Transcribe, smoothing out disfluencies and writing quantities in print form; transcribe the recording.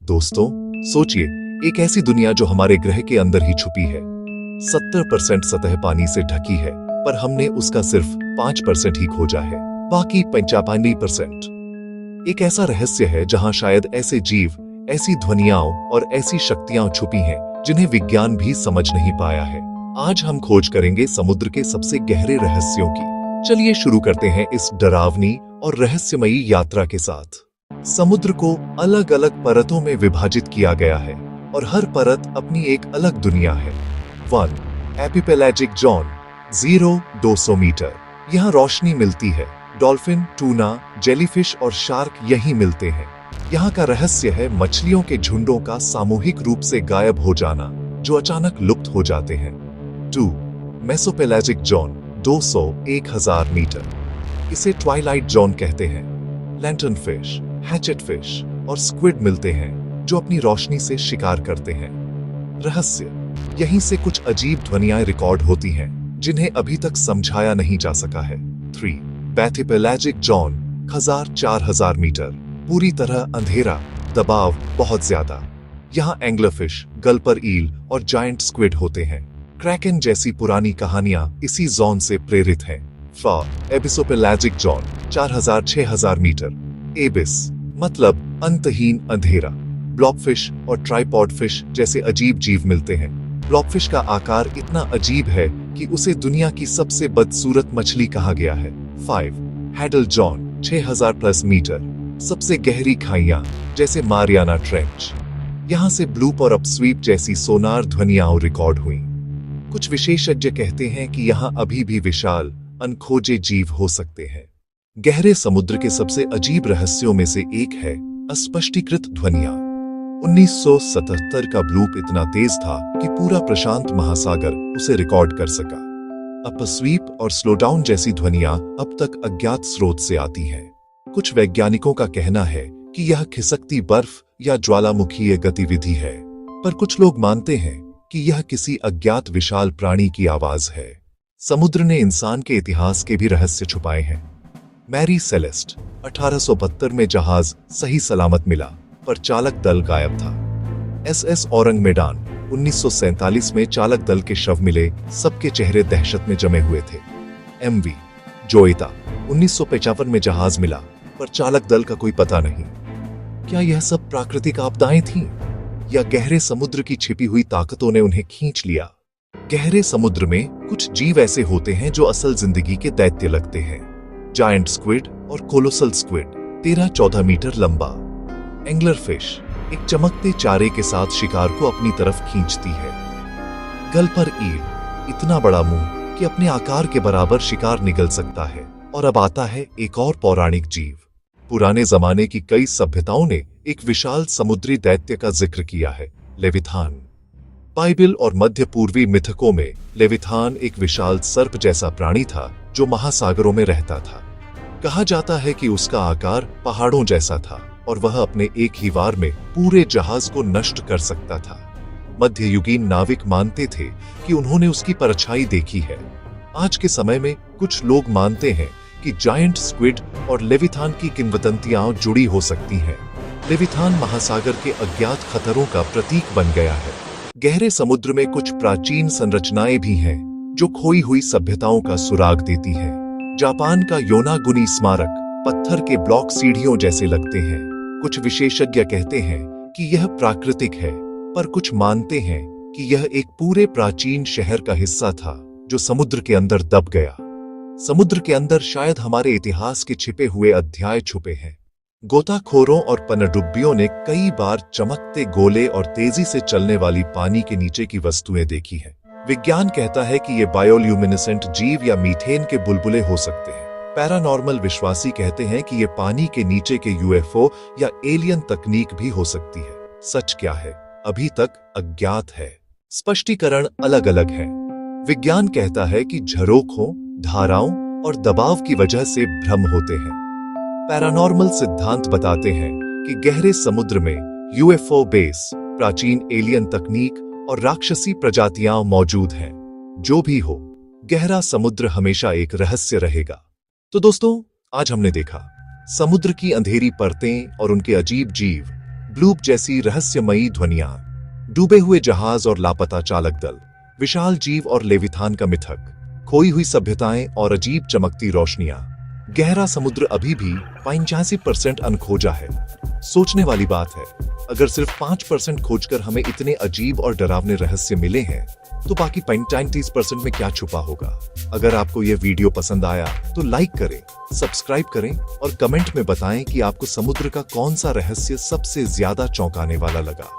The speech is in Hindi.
दोस्तों, सोचिए, एक ऐसी दुनिया जो हमारे ग्रह के अंदर ही छुपी है। 70% सतह पानी से ढकी है, पर हमने उसका सिर्फ 5% ही खोजा है। बाकी 55% एक ऐसा रहस्य है जहां शायद ऐसे जीव, ऐसी ध्वनियाओं और ऐसी शक्तियां छुपी हैं जिन्हें विज्ञान भी समझ नहीं पाया है। आज हम खोज करेंगे समुद्र के सबसे गहरे रहस्यों की। चलिए शुरू करते हैं इस डरावनी और रहस्यमयी यात्रा के साथ। समुद्र को अलग अलग परतों में विभाजित किया गया है और हर परत अपनी एक अलग दुनिया है। 1. एपिपेलाजिक जोन 0-200 मीटर। यहाँ रोशनी मिलती है। डॉल्फिन, टूना, जेलीफिश और शार्क यहीं मिलते हैं। यहाँ का रहस्य है मछलियों के झुंडों का सामूहिक रूप से गायब हो जाना, जो अचानक लुप्त हो जाते हैं। 2. मेसोपेलाजिक जोन 200-1000 मीटर। इसे ट्वाइलाइट जोन कहते हैं। लैंटर्न फिश, हैचेट फिश और स्क्विड मिलते हैं जो अपनी रोशनी से शिकार करते हैं। रहस्य, यहीं से कुछ अजीब ध्वनियां रिकॉर्ड होती हैं जिन्हें अभी तक समझाया नहीं जा सका है। 3. बैथिपेलाजिक जोन 1000-4000 मीटर। पूरी तरह अंधेरा, दबाव बहुत ज्यादा। यहाँ एंग्लरफिश, गल्पर ईल और जायंट स्क्विड होते हैं। क्रैकन जैसी पुरानी कहानियां इसी जोन से प्रेरित हैं। 4. एबिसोपेलाजिक जोन 4000-6000 मीटर। एबिस मतलब अंतहीन अंधेरा। ब्लॉबफिश और ट्राइपॉड फिश जैसे अजीब जीव मिलते हैं। ब्लॉबफिश का आकार इतना अजीब है कि उसे दुनिया की सबसे बदसूरत मछली कहा गया है। 5. Hadal zone 6000+ metre. सबसे गहरी खाइयां जैसे मारियाना ट्रेंच। यहाँ से ब्लूप और अपस्वीप जैसी सोनार ध्वनियां रिकॉर्ड हुई। कुछ विशेषज्ञ कहते हैं कि यहाँ अभी भी विशाल, अनखोजे जीव हो सकते हैं। गहरे समुद्र के सबसे अजीब रहस्यों में से एक है अस्पष्टीकृत ध्वनियां। 1977 का ब्लूप इतना तेज था कि पूरा प्रशांत महासागर उसे रिकॉर्ड कर सका। अपस्वीप और स्लोडाउन जैसी ध्वनियां अब तक अज्ञात स्रोत से आती हैं। कुछ वैज्ञानिकों का कहना है कि यह खिसकती बर्फ या ज्वालामुखीय गतिविधि है, पर कुछ लोग मानते हैं कि यह किसी अज्ञात विशाल प्राणी की आवाज है। समुद्र ने इंसान के इतिहास के भी रहस्य छुपाए हैं। मैरी सेलेस्ट 1872 में जहाज सही सलामत मिला, पर चालक दल गायब था। SS औरंग मेडान 1947 में चालक दल के शव मिले, सबके चेहरे दहशत में जमे हुए थे। MV जोइता 1955 में जहाज मिला, पर चालक दल का कोई पता नहीं। क्या यह सब प्राकृतिक आपदाएं थीं, या गहरे समुद्र की छिपी हुई ताकतों ने उन्हें खींच लिया? गहरे समुद्र में कुछ जीव ऐसे होते हैं जो असल जिंदगी के दैत्य लगते हैं। जायंट स्क्विड और कोलोसल स्क्विड 13-14 मीटर लंबा। एंग्लर फिश एक चमकते चारे के साथ शिकार को अपनी तरफ खींचती है। गल्पर ईल इतना बड़ा मुंह कि अपने आकार के बराबर शिकार निगल सकता है। और अब आता है एक और पौराणिक जीव। पुराने जमाने की कई सभ्यताओं ने एक विशाल समुद्री दैत्य का जिक्र किया है, लेविथान। बाइबिल और मध्य पूर्वी मिथकों में लेविथान एक विशाल सर्प जैसा प्राणी था जो महासागरों में रहता था। कहा जाता है कि उसका आकार पहाड़ों जैसा था और वह अपने एक ही वार में पूरे जहाज को नष्ट कर सकता था। मध्ययुगीन नाविक मानते थे कि उन्होंने उसकी परछाई देखी है। आज के समय में कुछ लोग मानते हैं कि जायंट स्क्विड और लेविथान की किंवदंतियां जुड़ी हो सकती हैं। लेविथान महासागर के अज्ञात खतरों का प्रतीक बन गया है। गहरे समुद्र में कुछ प्राचीन संरचनाएं भी हैं जो खोई हुई सभ्यताओं का सुराग देती हैं। जापान का योनागुनी स्मारक पत्थर के ब्लॉक सीढ़ियों जैसे लगते हैं। कुछ विशेषज्ञ कहते हैं कि यह प्राकृतिक है, पर कुछ मानते हैं कि यह एक पूरे प्राचीन शहर का हिस्सा था जो समुद्र के अंदर दब गया। समुद्र के अंदर शायद हमारे इतिहास के छिपे हुए अध्याय छुपे हैं। गोताखोरों और पनडुब्बियों ने कई बार चमकते गोले और तेजी से चलने वाली पानी के नीचे की वस्तुएं देखी हैं। विज्ञान कहता है कि ये बायोल्यूमिनेसेंट जीव या मीथेन के बुलबुले हो सकते हैं। पैरानॉर्मल विश्वासी कहते हैं कि ये पानी के नीचे के UFO या एलियन तकनीक भी हो सकती है। सच क्या है, अभी तक अज्ञात है। स्पष्टीकरण अलग अलग हैं। विज्ञान कहता है कि झरोखों, धाराओं और दबाव की वजह से भ्रम होते हैं। पैरानॉर्मल सिद्धांत बताते हैं कि गहरे समुद्र में UFO बेस, प्राचीन एलियन तकनीक और राक्षसी प्रजातियां मौजूद हैं। जो भी हो, गहरा समुद्र हमेशा एक रहस्य रहेगा। तो दोस्तों, आज हमने देखा समुद्र की अंधेरी परतें और उनके अजीब जीव, ब्लूप जैसी रहस्यमयी ध्वनियां, डूबे हुए जहाज और लापता चालक दल, विशाल जीव और लेविथान का मिथक, खोई हुई सभ्यताएं और अजीब चमकती रोशनियां। गहरा समुद्र अभी भी 85% अनखोजा है। सोचने वाली बात है, अगर सिर्फ 5% खोजकर हमें इतने अजीब और डरावने रहस्य मिले हैं, तो बाकी 95% में क्या छुपा होगा। अगर आपको यह वीडियो पसंद आया तो लाइक करें, सब्सक्राइब करें और कमेंट में बताएं कि आपको समुद्र का कौन सा रहस्य सबसे ज्यादा चौंकाने वाला लगा।